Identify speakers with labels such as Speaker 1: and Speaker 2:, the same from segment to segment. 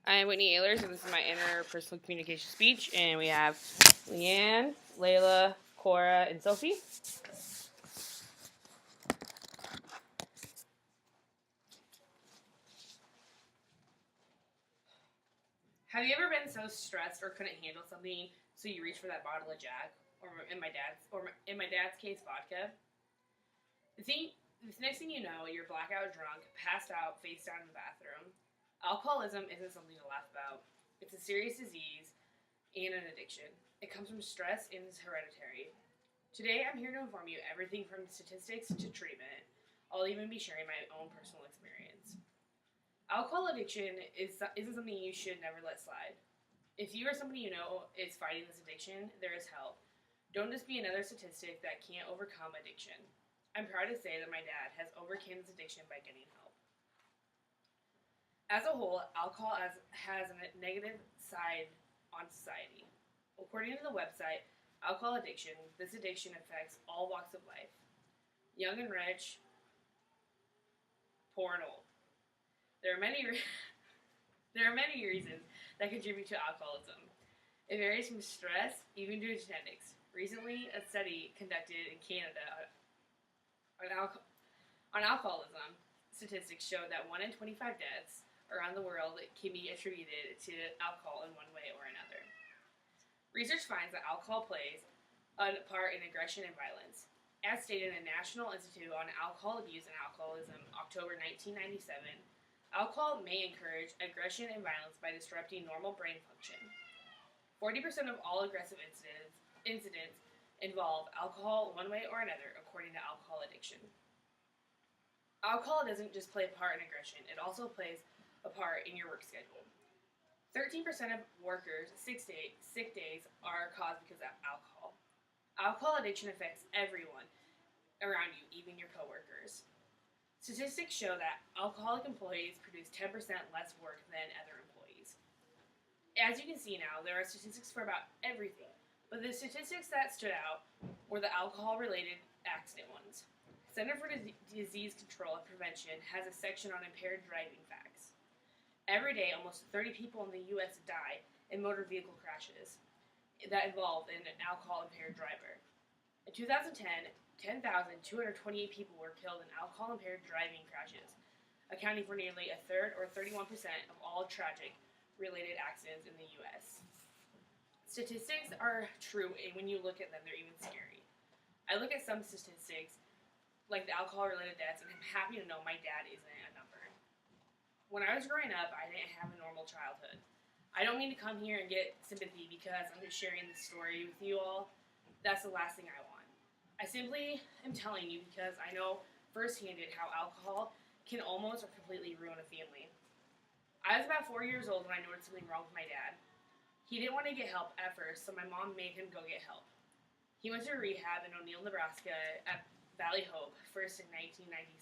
Speaker 1: I'm Whitney Ehlers, and this is my interpersonal communication speech. And we have Leanne, Layla, Cora, and Sophie. Have you ever been so stressed or couldn't handle something, so you reach for that bottle of Jack, or in my dad's case, vodka? The next thing you know, you're blackout drunk, passed out, face down in the bathroom. Alcoholism isn't something to laugh about. It's a serious disease and an addiction. It comes from stress and is hereditary. Today, I'm here to inform you everything from statistics to treatment. I'll even be sharing my own personal experience. Alcohol addiction isn't something you should never let slide. If you or somebody you know is fighting this addiction, there is help. Don't just be another statistic that can't overcome addiction. I'm proud to say that my dad has overcome this addiction by getting help. As a whole, alcohol has a negative side on society. According to the website Alcohol Addiction, this addiction affects all walks of life. Young and rich, poor and old. There are many reasons that contribute to alcoholism. It varies from stress even to genetics. Recently, a study conducted in Canada on alcoholism statistics showed that 1 in 25 deaths around the world can be attributed to alcohol in one way or another. Research finds that alcohol plays a part in aggression and violence. As stated in the National Institute on Alcohol Abuse and Alcoholism, October 1997, alcohol may encourage aggression and violence by disrupting normal brain function. 40% of all aggressive incidents involve alcohol one way or another, according to Alcohol Addiction. Alcohol doesn't just play a part in aggression, it also plays a part in your work schedule. 13% of workers' sick days are caused because of alcohol. Alcohol addiction affects everyone around you, even your coworkers. Statistics show that alcoholic employees produce 10% less work than other employees. As you can see now, there are statistics for about everything, but the statistics that stood out were the alcohol-related accident ones. Center for Disease Control and Prevention has a section on impaired driving facts. Every day, almost 30 people in the U.S. die in motor vehicle crashes that involve an alcohol-impaired driver. In 2010, 10,228 people were killed in alcohol-impaired driving crashes, accounting for nearly a third or 31% of all tragic related accidents in the U.S. Statistics are true, and when you look at them, they're even scary. I look at some statistics, like the alcohol-related deaths, and I'm happy to know my dad isn't a number. When I was growing up, I didn't have a normal childhood. I don't mean to come here and get sympathy because I'm just sharing this story with you all. That's the last thing I want. I simply am telling you because I know firsthand how alcohol can almost or completely ruin a family. I was about 4 years old when I noticed something wrong with my dad. He didn't want to get help at first, so my mom made him go get help. He went to rehab in O'Neill, Nebraska at Valley Hope, first in 1996.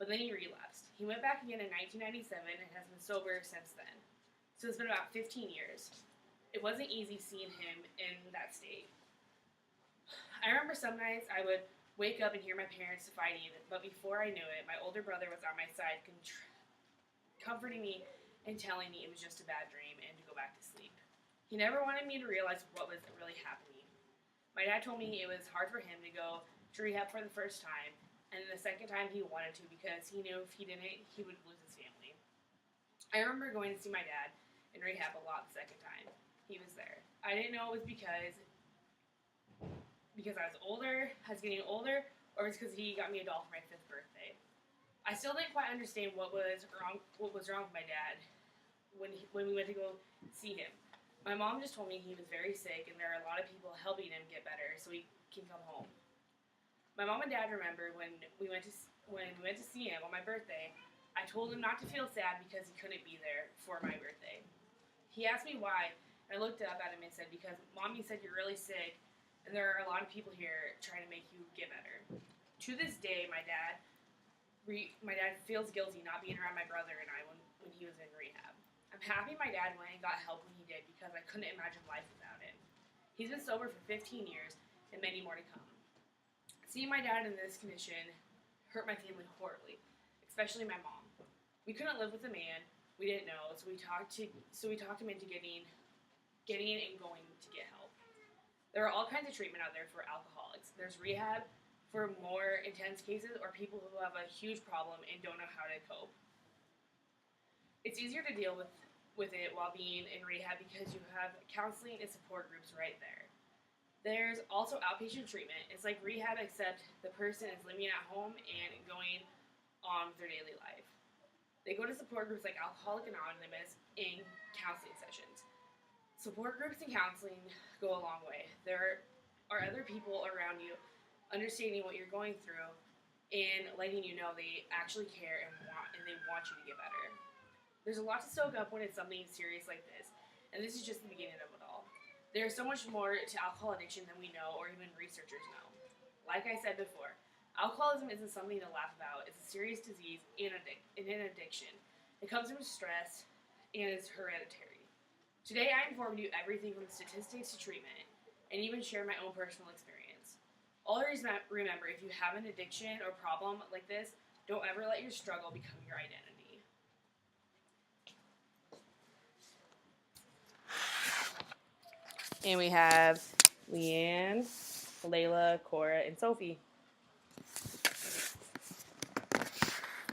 Speaker 1: But then he relapsed. He went back again in 1997 and has been sober since then. So it's been about 15 years. It wasn't easy seeing him in that state. I remember some nights I would wake up and hear my parents fighting, but before I knew it, my older brother was on my side comforting me and telling me it was just a bad dream and to go back to sleep. He never wanted me to realize what was really happening. My dad told me it was hard for him to go to rehab for the first time, and the second time he wanted to because he knew if he didn't, he would lose his family. I remember going to see my dad in rehab a lot the second time he was there. I didn't know it was because I was getting older, or it was because he got me a doll for my 5th birthday. I still didn't quite understand what was wrong with my dad when we went to go see him. My mom just told me he was very sick and there are a lot of people helping him get better so he can come home. My mom and dad remember when we went to see him on my birthday, I told him not to feel sad because he couldn't be there for my birthday. He asked me why, and I looked up at him and said, because Mommy said you're really sick and there are a lot of people here trying to make you get better. To this day, my dad feels guilty not being around my brother and I when he was in rehab. I'm happy my dad went and got help when he did because I couldn't imagine life without him. He's been sober for 15 years and many more to come. Seeing my dad in this condition hurt my family horribly, especially my mom. We couldn't live with a man We didn't know, so we talked him into getting and going to get help. There are all kinds of treatment out there for alcoholics. There's rehab for more intense cases or people who have a huge problem and don't know how to cope. It's easier to deal with it while being in rehab because you have counseling and support groups right there. There's also outpatient treatment. It's like rehab except the person is living at home and going on with their daily life. They go to support groups like Alcoholics Anonymous in counseling sessions. Support groups and counseling go a long way. There are other people around you understanding what you're going through and letting you know they actually care and they want you to get better. There's a lot to soak up when it's something serious like this, and this is just the beginning of it all. There's so much more to alcohol addiction than we know or even researchers know. Like I said before, alcoholism isn't something to laugh about. It's a serious disease and an addiction. It comes from stress and is hereditary. Today I informed you everything from statistics to treatment and even share my own personal experience. Always remember, if you have an addiction or problem like this, don't ever let your struggle become your identity. And we have Leanne, Layla, Cora, and Sophie.